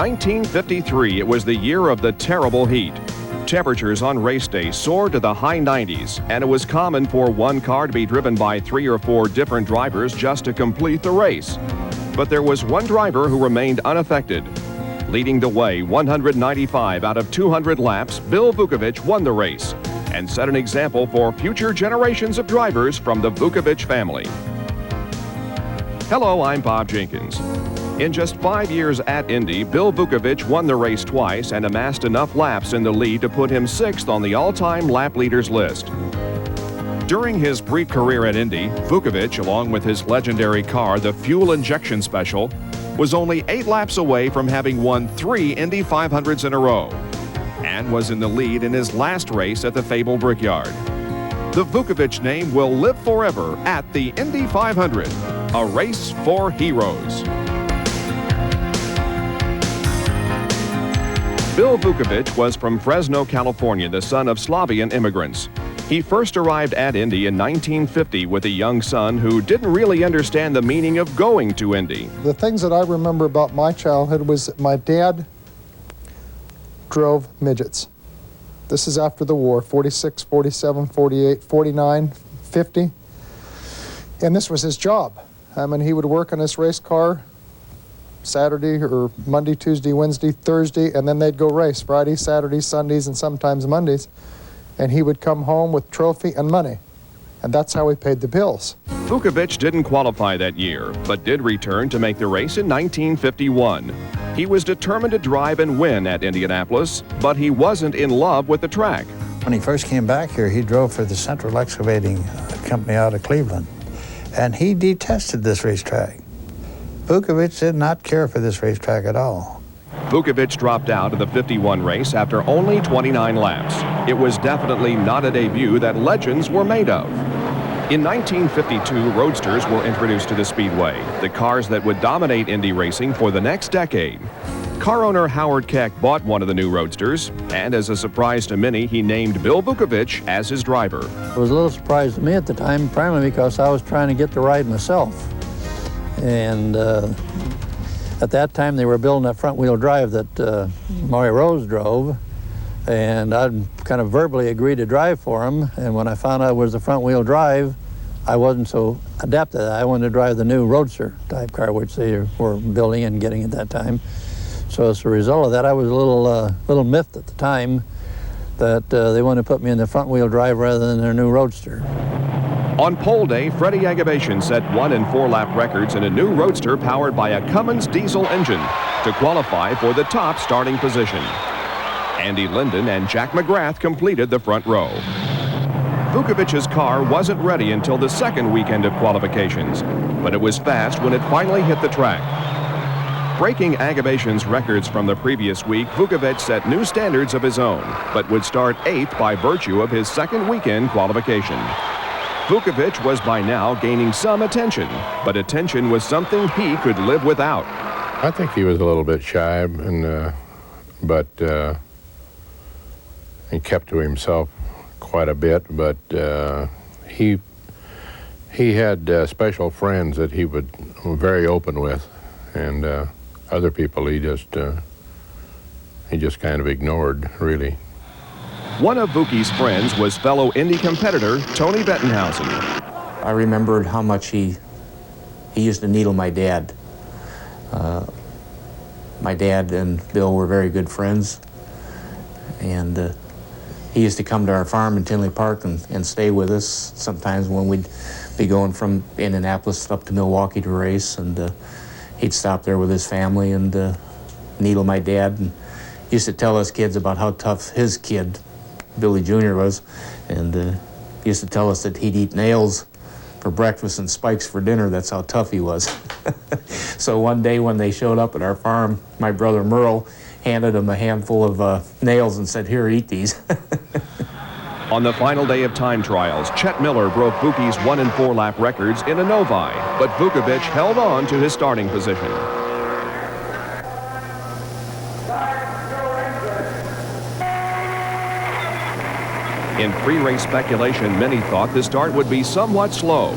1953, it was the year of the terrible heat. Temperatures on race day soared to the high 90s, and it was common for one car to be driven by 3 or 4 different drivers just to complete the race. But there was one driver who remained unaffected. Leading the way 195 out of 200 laps, Bill Vukovich won the race and set an example for future generations of drivers from the Vukovich family. Hello, I'm Bob Jenkins. In just 5 years at Indy, Bill Vukovich won the race twice and amassed enough laps in the lead to put him 6th on the all-time lap leaders list. During his brief career at Indy, Vukovich, along with his legendary car, the Fuel Injection Special, was only 8 laps away from having won 3 Indy 500s in a row and was in the lead in his last race at the fabled Brickyard. The Vukovich name will live forever at the Indy 500, a race for heroes. Bill Vukovich was from Fresno, California, the son of Slavian immigrants. He first arrived at Indy in 1950 with a young son who didn't really understand the meaning of going to Indy. The things that I remember about my childhood was that my dad drove midgets. This is after the war, 46, 47, 48, 49, 50. And this was his job. I mean, he would work on this race car Saturday or Monday, Tuesday, Wednesday, Thursday, and then they'd go race Friday, Saturday, Sundays, and sometimes Mondays. And he would come home with trophy and money. And that's how he paid the bills. Vukovich didn't qualify that year, but did return to make the race in 1951. He was determined to drive and win at Indianapolis, but he wasn't in love with the track. When he first came back here, he drove for the Central Excavating Company out of Cleveland, and he detested this racetrack. Vukovich did not care for this racetrack at all. Vukovich dropped out of the 51 race after only 29 laps. It was definitely not a debut that legends were made of. In 1952, roadsters were introduced to the Speedway, the cars that would dominate Indy racing for the next decade. Car owner Howard Keck bought one of the new roadsters, and as a surprise to many, he named Bill Vukovich as his driver. It was a little surprise to me at the time, primarily because I was trying to get the ride myself. And at that time, they were building that front-wheel drive that Maury Rose drove, and I'd kind of verbally agreed to drive for him. And when I found out it was the front-wheel drive, I wasn't so adept at it. I wanted to drive the new Roadster type car, which they were building and getting at that time. So as a result of that, I was a little miffed at the time that they wanted to put me in the front-wheel drive rather than their new Roadster. On pole day, Freddie Agabation set 1 and 4 lap records in a new Roadster powered by a Cummins diesel engine to qualify for the top starting position. Andy Linden and Jack McGrath completed the front row. Vukovich's car wasn't ready until the second weekend of qualifications, but it was fast when it finally hit the track. Breaking Agabation's records from the previous week, Vukovich set new standards of his own, but would start 8th by virtue of his second weekend qualification. Vukovich was by now gaining some attention, but attention was something he could live without. I think he was a little bit shy, but he kept to himself quite a bit. But he had special friends that he was very open with, and other people he just kind of ignored, really. One of Vuki's friends was fellow Indy competitor Tony Bettenhausen. I remembered how much he used to needle my dad. My dad and Bill were very good friends, and he used to come to our farm in Tinley Park and stay with us sometimes when we'd be going from Indianapolis up to Milwaukee to race, and he'd stop there with his family and needle my dad, and used to tell us kids about how tough his kid, Billy Jr. was, and he used to tell us that he'd eat nails for breakfast and spikes for dinner. That's how tough he was. So one day when they showed up at our farm, my brother Merle handed him a handful of nails and said, "Here, eat these." On the final day of time trials, Chet Miller broke Vuki's 1 and 4 lap records in a Novi, but Vukovich held on to his starting position. In pre-race speculation, many thought the start would be somewhat slow.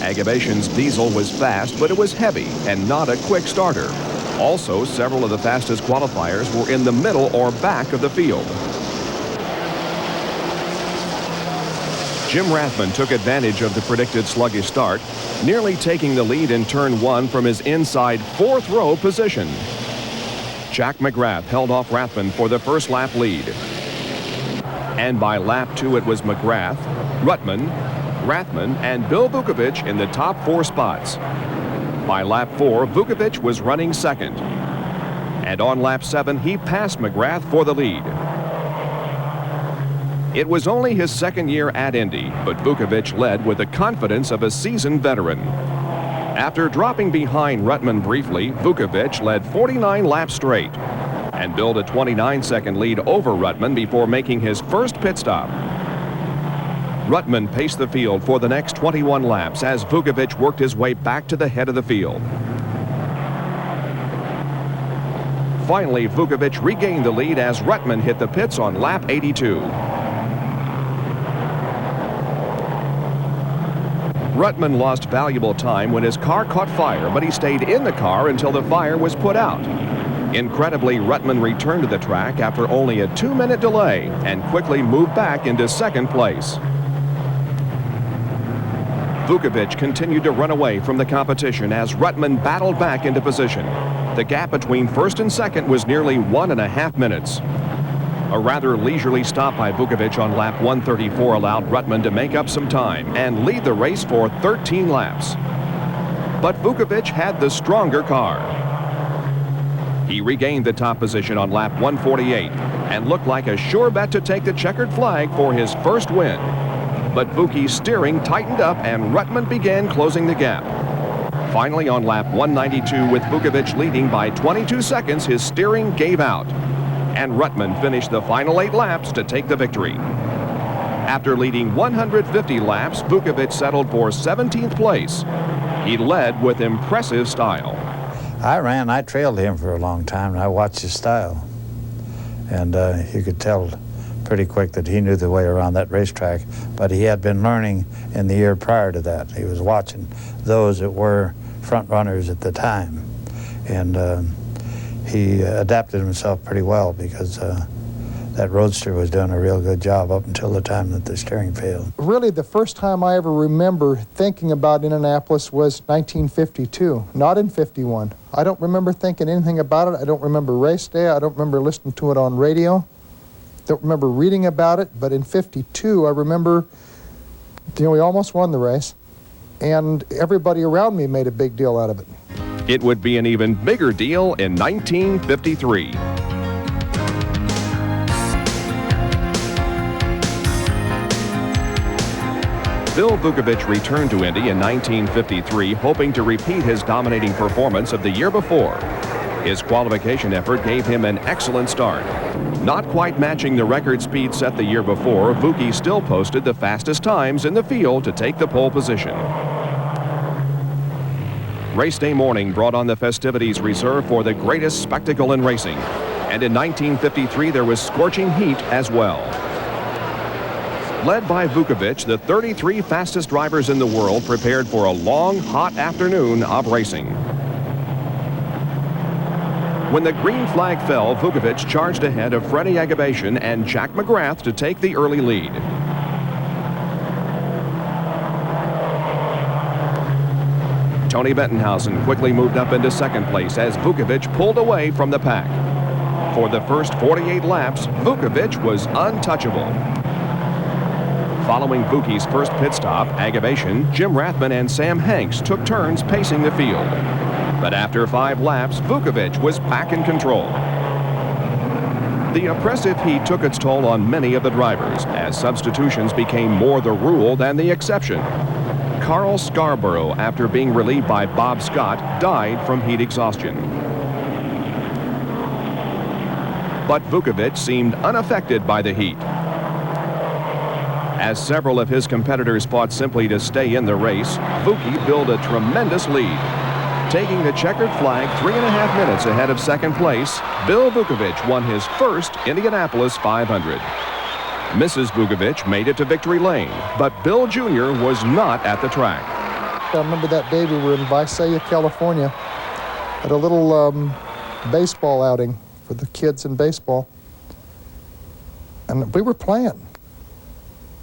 Agabation's diesel was fast, but it was heavy and not a quick starter. Also, several of the fastest qualifiers were in the middle or back of the field. Jim Rathman took advantage of the predicted sluggish start, nearly taking the lead in turn 1 from his inside 4th row position. Jack McGrath held off Rathman for the first lap lead. And by lap 2 it was McGrath, Ruttman, Rathman, and Bill Vukovich in the top 4 spots. By lap 4, Vukovich was running second. And on lap 7, he passed McGrath for the lead. It was only his second year at Indy, but Vukovich led with the confidence of a seasoned veteran. After dropping behind Ruttman briefly, Vukovich led 49 laps straight and built a 29-second lead over Ruttman before making his first pit stop. Ruttman paced the field for the next 21 laps as Vukovich worked his way back to the head of the field. Finally, Vukovich regained the lead as Ruttman hit the pits on lap 82. Ruttman lost valuable time when his car caught fire, but he stayed in the car until the fire was put out. Incredibly, Ruttman returned to the track after only a 2-minute delay and quickly moved back into second place. Vukovich continued to run away from the competition as Ruttman battled back into position. The gap between first and second was nearly 1.5 minutes. A rather leisurely stop by Vukovich on lap 134 allowed Ruttman to make up some time and lead the race for 13 laps. But Vukovich had the stronger car. He regained the top position on lap 148 and looked like a sure bet to take the checkered flag for his first win. But Vuki's steering tightened up and Ruttman began closing the gap. Finally, on lap 192, with Vukovich leading by 22 seconds, his steering gave out. And Ruttman finished the final 8 laps to take the victory. After leading 150 laps, Vukovich settled for 17th place. He led with impressive style. I trailed him for a long time, and I watched his style. And you could tell pretty quick that he knew the way around that racetrack, but he had been learning in the year prior to that. He was watching those that were front runners at the time. And he adapted himself pretty well because that roadster was doing a real good job up until the time that the steering failed. Really, the first time I ever remember thinking about Indianapolis was 1952, not in 51. I don't remember thinking anything about it. I don't remember race day. I don't remember listening to it on radio. Don't remember reading about it. But in 52, I remember, we almost won the race, and everybody around me made a big deal out of it. It would be an even bigger deal in 1953. Bill Vukovich returned to Indy in 1953, hoping to repeat his dominating performance of the year before. His qualification effort gave him an excellent start. Not quite matching the record speed set the year before, Vuki still posted the fastest times in the field to take the pole position. Race day morning brought on the festivities reserved for the greatest spectacle in racing. And in 1953, there was scorching heat as well. Led by Vukovich, the 33 fastest drivers in the world prepared for a long, hot afternoon of racing. When the green flag fell, Vukovich charged ahead of Freddie Agabashian and Jack McGrath to take the early lead. Tony Bettenhausen quickly moved up into second place as Vukovich pulled away from the pack. For the first 48 laps, Vukovich was untouchable. Following Vuki's first pit stop, Agabashian, Jim Rathman, and Sam Hanks took turns pacing the field. But after 5 laps, Vukovich was back in control. The oppressive heat took its toll on many of the drivers as substitutions became more the rule than the exception. Carl Scarborough, after being relieved by Bob Scott, died from heat exhaustion. But Vukovich seemed unaffected by the heat. As several of his competitors fought simply to stay in the race, Vuki built a tremendous lead. Taking the checkered flag 3.5 minutes ahead of second place, Bill Vukovich won his first Indianapolis 500. Mrs. Vukovich made it to victory lane, but Bill Jr. was not at the track. I remember that day we were in Visalia, California, at a little baseball outing for the kids in baseball. And we were playing.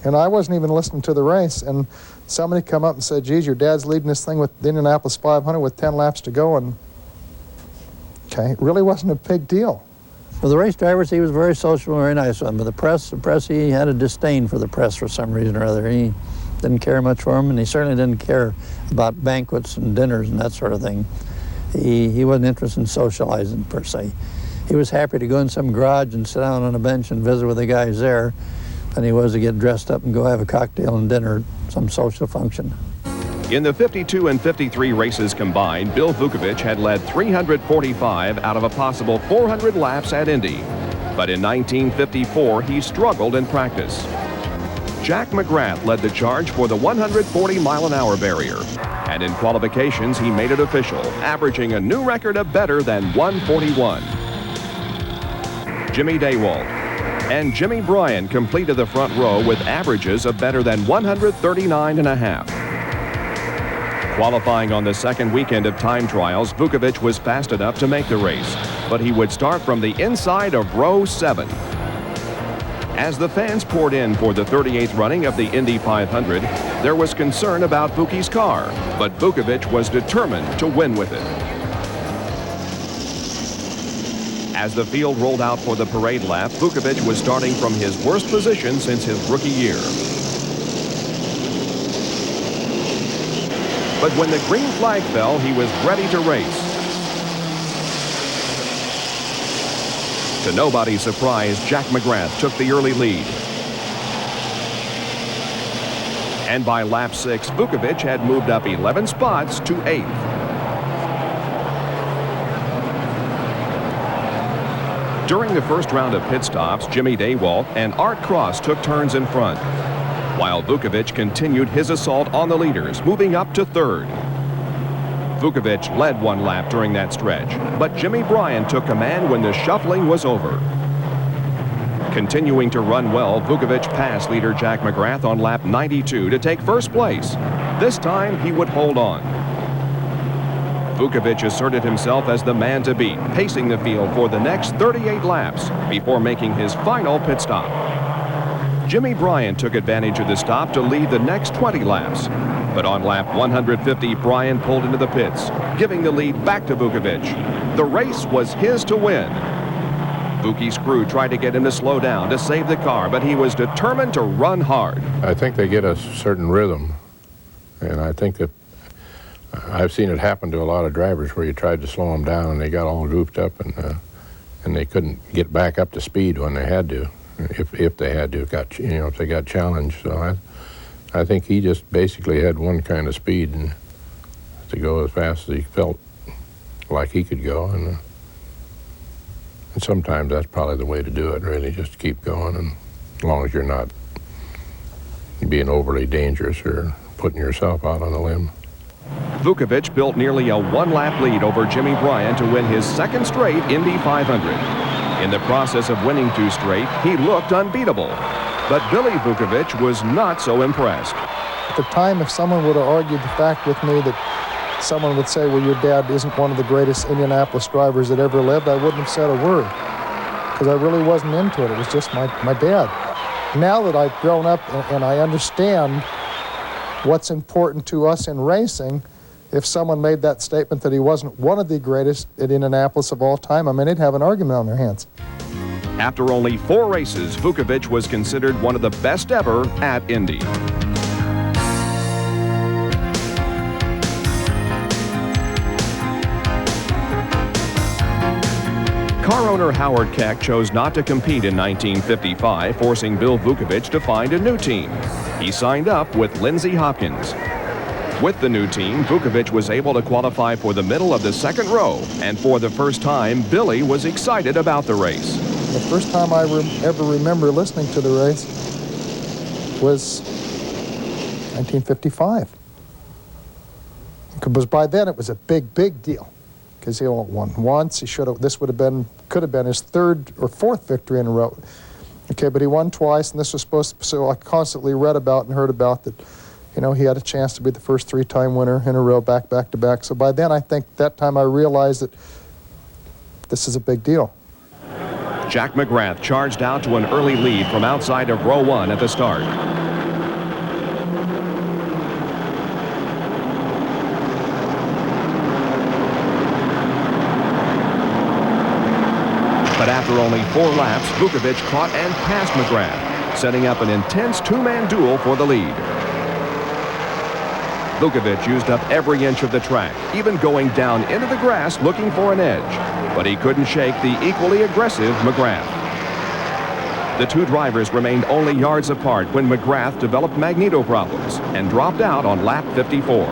And I wasn't even listening to the race. And somebody come up and said, geez, your dad's leading this thing with the Indianapolis 500 with 10 laps to go. And, okay, it really wasn't a big deal. For the race drivers, he was very social and very nice one. But the press, he had a disdain for the press for some reason or other. He didn't care much for them, and he certainly didn't care about banquets and dinners and that sort of thing. He wasn't interested in socializing, per se. He was happy to go in some garage and sit down on a bench and visit with the guys there than he was to get dressed up and go have a cocktail and dinner at some social function. In the 52 and 53 races combined, Bill Vukovich had led 345 out of a possible 400 laps at Indy. But in 1954, he struggled in practice. Jack McGrath led the charge for the 140-mile-an-hour barrier. And in qualifications, he made it official, averaging a new record of better than 141. Jimmy Daywalt and Jimmy Bryan completed the front row with averages of better than 139.5. Qualifying on the second weekend of time trials, Vukovich was fast enough to make the race, but he would start from the inside of row 7. As the fans poured in for the 38th running of the Indy 500, there was concern about Vuki's car, but Vukovich was determined to win with it. As the field rolled out for the parade lap, Vukovich was starting from his worst position since his rookie year. But when the green flag fell, he was ready to race. To nobody's surprise, Jack McGrath took the early lead. And by lap 6, Vukovich had moved up 11 spots to 8th. During the first round of pit stops, Jimmy Daywalt and Art Cross took turns in front, while Vukovich continued his assault on the leaders, moving up to 3rd. Vukovich led one lap during that stretch, but Jimmy Bryan took command when the shuffling was over. Continuing to run well, Vukovich passed leader Jack McGrath on lap 92 to take first place. This time, he would hold on. Vukovich asserted himself as the man to beat, pacing the field for the next 38 laps before making his final pit stop. Jimmy Bryan took advantage of the stop to lead the next 20 laps. But on lap 150, Bryan pulled into the pits, giving the lead back to Vukovich. The race was his to win. Vuki's crew tried to get him to slow down to save the car, but he was determined to run hard. I think they get a certain rhythm, and I think that I've seen it happen to a lot of drivers where you tried to slow them down and they got all goofed up and they couldn't get back up to speed when they had to, if they had to, if they got challenged. So I think he just basically had one kind of speed and to go as fast as he felt like he could go, and sometimes that's probably the way to do it, really, just keep going, and as long as you're not being overly dangerous or putting yourself out on a limb. Vukovich built nearly a one-lap lead over Jimmy Bryan to win his second straight Indy 500. In the process of winning 2 straight, he looked unbeatable. But Billy Vukovich was not so impressed. At the time, if someone would have argued the fact with me that someone would say, well, your dad isn't one of the greatest Indianapolis drivers that ever lived, I wouldn't have said a word, because I really wasn't into it. It was just my dad. Now that I've grown up and I understand what's important to us in racing, if someone made that statement that he wasn't one of the greatest at Indianapolis of all time, I mean, they'd have an argument on their hands. After only 4 races, Vukovich was considered one of the best ever at Indy. Car owner Howard Keck chose not to compete in 1955, forcing Bill Vukovich to find a new team. He signed up with Lindsey Hopkins. With the new team, Vukovich was able to qualify for the middle of the second row, and for the first time, Billy was excited about the race. The first time I ever remember listening to the race was 1955. Because by then it was a big, big deal. Because he only won once. He should have. This could have been his 3rd or 4th victory in a row. Okay, but he won twice, and this was supposed to. So I constantly read about and heard about that. You know, he had a chance to be the first 3-time winner in a row, back to back. So by then, I think that time I realized that this is a big deal. Jack McGrath charged out to an early lead from outside of row 1 at the start. But after only 4 laps, Vukovich caught and passed McGrath, setting up an intense two-man duel for the lead. Vukovich used up every inch of the track, even going down into the grass looking for an edge, but he couldn't shake the equally aggressive McGrath. The two drivers remained only yards apart when McGrath developed magneto problems and dropped out on lap 54.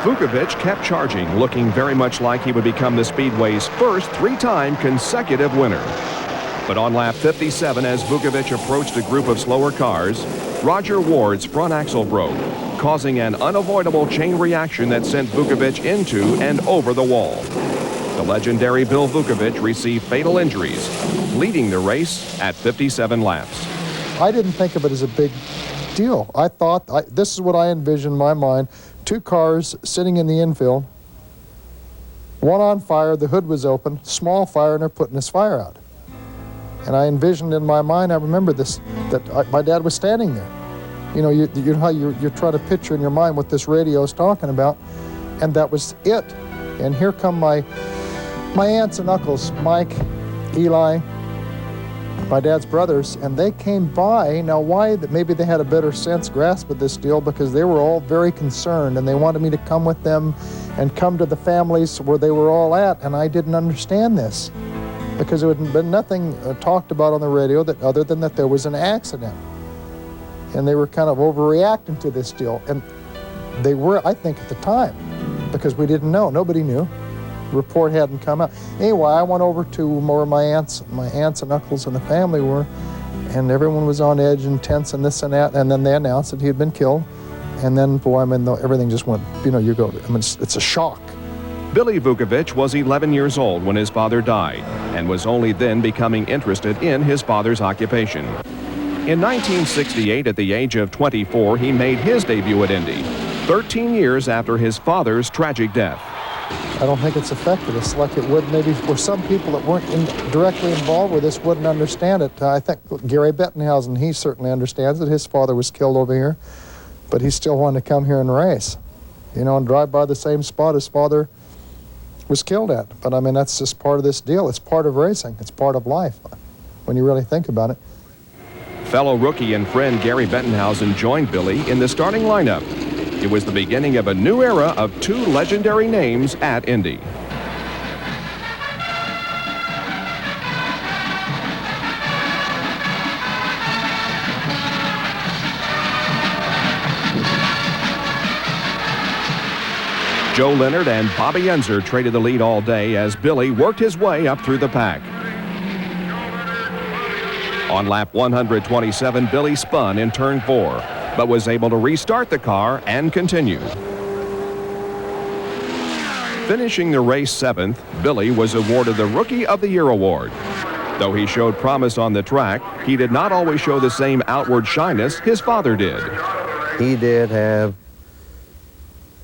Vukovich kept charging, looking very much like he would become the Speedway's first 3-time consecutive winner. But on lap 57, as Vukovich approached a group of slower cars, Roger Ward's front axle broke, causing an unavoidable chain reaction that sent Vukovich into and over the wall. The legendary Bill Vukovich received fatal injuries, leading the race at 57 laps. I didn't think of it as a big deal. I thought, this is what I envisioned in my mind, 2 cars sitting in the infield, one on fire, the hood was open, small fire, and they're putting this fire out. And I envisioned in my mind, I remember this, that my dad was standing there. You know, you know how you're trying to picture in your mind what this radio is talking about, and that was it. And here come my aunts and uncles, Mike, Eli, my dad's brothers, and they came by. Now, why? Maybe they had a better grasp of this deal, because they were all very concerned, and they wanted me to come with them and come to the families where they were all at, and I didn't understand this, because there had been nothing talked about on the radio other than that there was an accident. And they were kind of overreacting to this deal. And they were, I think, at the time, because we didn't know. Nobody knew. The report hadn't come out. Anyway, I went over to where my aunts and uncles and the family were, and everyone was on edge and tense and this and that. And then they announced that he had been killed. And then, boy, I mean, everything just went, you know, it's a shock. Billy Vukovich was 11 years old when his father died and was only then becoming interested in his father's occupation. In 1968, at the age of 24, he made his debut at Indy, 13 years after his father's tragic death. I don't think it's affected us like it would maybe for some people that weren't directly involved with this wouldn't understand it. I think Gary Bettenhausen, he certainly understands it. His father was killed over here, but he still wanted to come here and race, you know, and drive by the same spot his father was killed at. But I mean, that's just part of this deal. It's part of racing. It's part of life when you really think about it. Fellow rookie and friend Gary Bettenhausen joined Billy in the starting lineup. It was the beginning of a new era of 2 legendary names at Indy. Joe Leonard and Bobby Enzer traded the lead all day as Billy worked his way up through the pack. On lap 127, Billy spun in turn 4, but was able to restart the car and continue. Finishing the race 7th, Billy was awarded the Rookie of the Year award. Though he showed promise on the track, he did not always show the same outward shyness his father did. He did have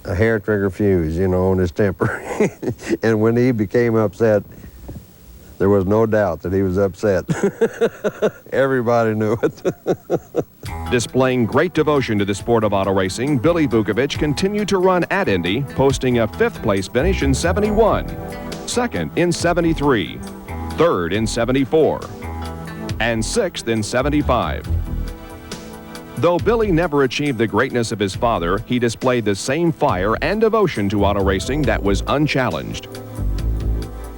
a hair trigger fuse, you know, on his temper. And when he became upset, there was no doubt that he was upset. Everybody knew it. Displaying great devotion to the sport of auto racing, Billy Vukovich continued to run at Indy, posting a 5th place finish in 71, 2nd in 73, 3rd in 74, and 6th in 75. Though Billy never achieved the greatness of his father, he displayed the same fire and devotion to auto racing that was unchallenged.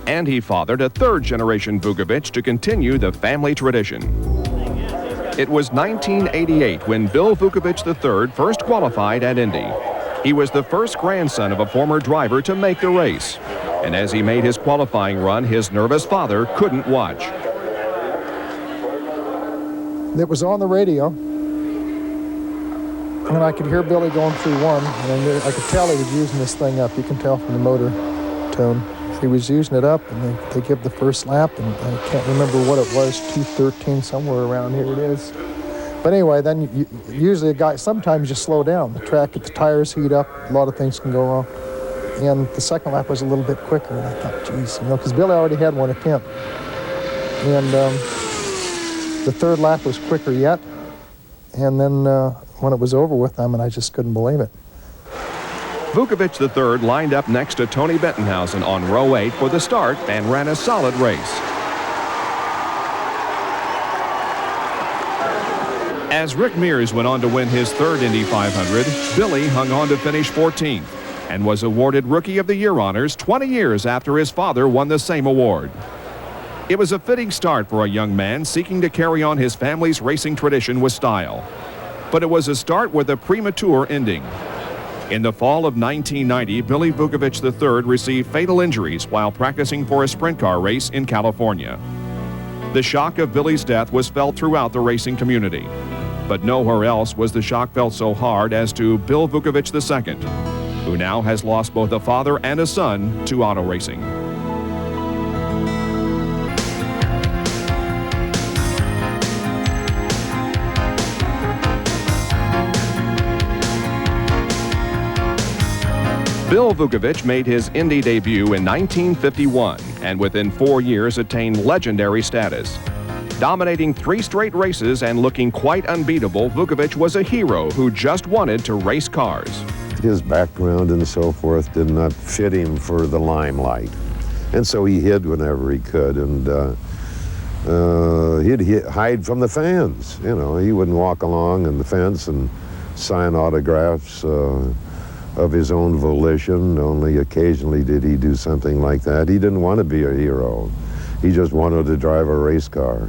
And he fathered a 3rd-generation Vukovich to continue the family tradition. It was 1988 when Bill Vukovich III first qualified at Indy. He was the first grandson of a former driver to make the race. And as he made his qualifying run, his nervous father couldn't watch. It was on the radio, and I could hear Billy going through one, and I could tell he was using this thing up. You can tell from the motor tone. He was using it up, and they give the first lap, and I can't remember what it was, 2:13, somewhere around here it is. But anyway, then usually sometimes you slow down. The track, if the tires heat up, a lot of things can go wrong. and the second lap was a little bit quicker. And I thought, geez, you know, because Billy already had one attempt. And the third lap was quicker yet. And then when it was over with, I just couldn't believe it. Vukovich III lined up next to Tony Bettenhausen on row 8 for the start and ran a solid race. As Rick Mears went on to win his third Indy 500, Billy hung on to finish 14th and was awarded Rookie of the Year honors 20 years after his father won the same award. It was a fitting start for a young man seeking to carry on his family's racing tradition with style. But it was a start with a premature ending. In the fall of 1990, Billy Vukovich III received fatal injuries while practicing for a sprint car race in California. The shock of Billy's death was felt throughout the racing community, but nowhere else was the shock felt so hard as to Bill Vukovich II, who now has lost both a father and a son to auto racing. Bill Vukovich made his Indy debut in 1951 and within 4 years attained legendary status. Dominating 3 straight races and looking quite unbeatable, Vukovich was a hero who just wanted to race cars. His background and so forth did not fit him for the limelight. And so he hid whenever he could, and he'd hide from the fans. You know, he wouldn't walk along in the fence and sign autographs of his own volition. Only occasionally did he do something like that. He didn't want to be a hero. He just wanted to drive a race car.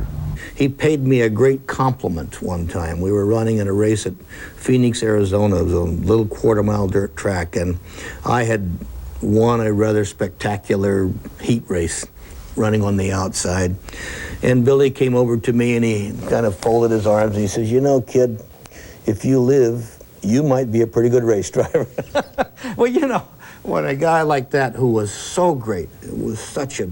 He paid me a great compliment one time. We were running in a race at Phoenix, Arizona. It was a little quarter-mile dirt track, and I had won a rather spectacular heat race running on the outside. And Billy came over to me, and he kind of folded his arms, and he says, "You know, kid, if you live, you might be a pretty good race driver." Well, you know, when a guy like that, who was so great, with such a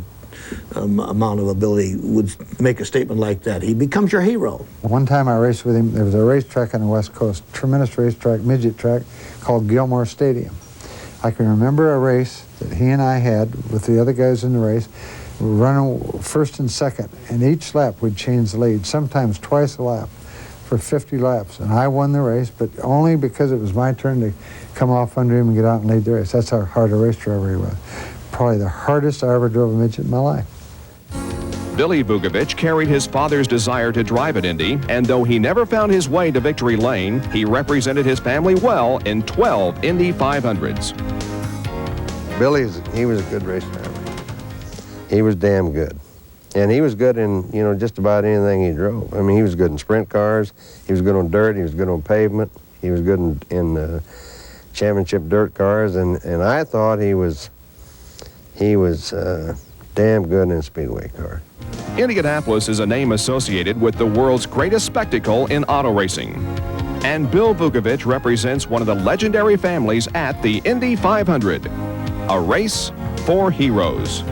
amount of ability, would make a statement like that, he becomes your hero. One time I raced with him, there was a racetrack on the West Coast, tremendous racetrack, midget track, called Gilmore Stadium. I can remember a race that he and I had with the other guys in the race. We were running first and second, and each lap we'd change the lead, sometimes twice a lap, for 50 laps. And I won the race, but only because it was my turn to come off under him and get out and lead the race. That's how hard a race driver he was. Probably the hardest I ever drove a midget in my life. Billy Vukovich carried his father's desire to drive at Indy, and though he never found his way to victory lane, he represented his family well in 12 Indy 500s. He was a good race driver. He was damn good. And he was good in, you know, just about anything he drove. I mean, he was good in sprint cars, he was good on dirt, he was good on pavement, he was good in championship dirt cars, and I thought he was damn good in speedway cars. Indianapolis is a name associated with the world's greatest spectacle in auto racing. And Bill Vukovich represents one of the legendary families at the Indy 500, a race for heroes.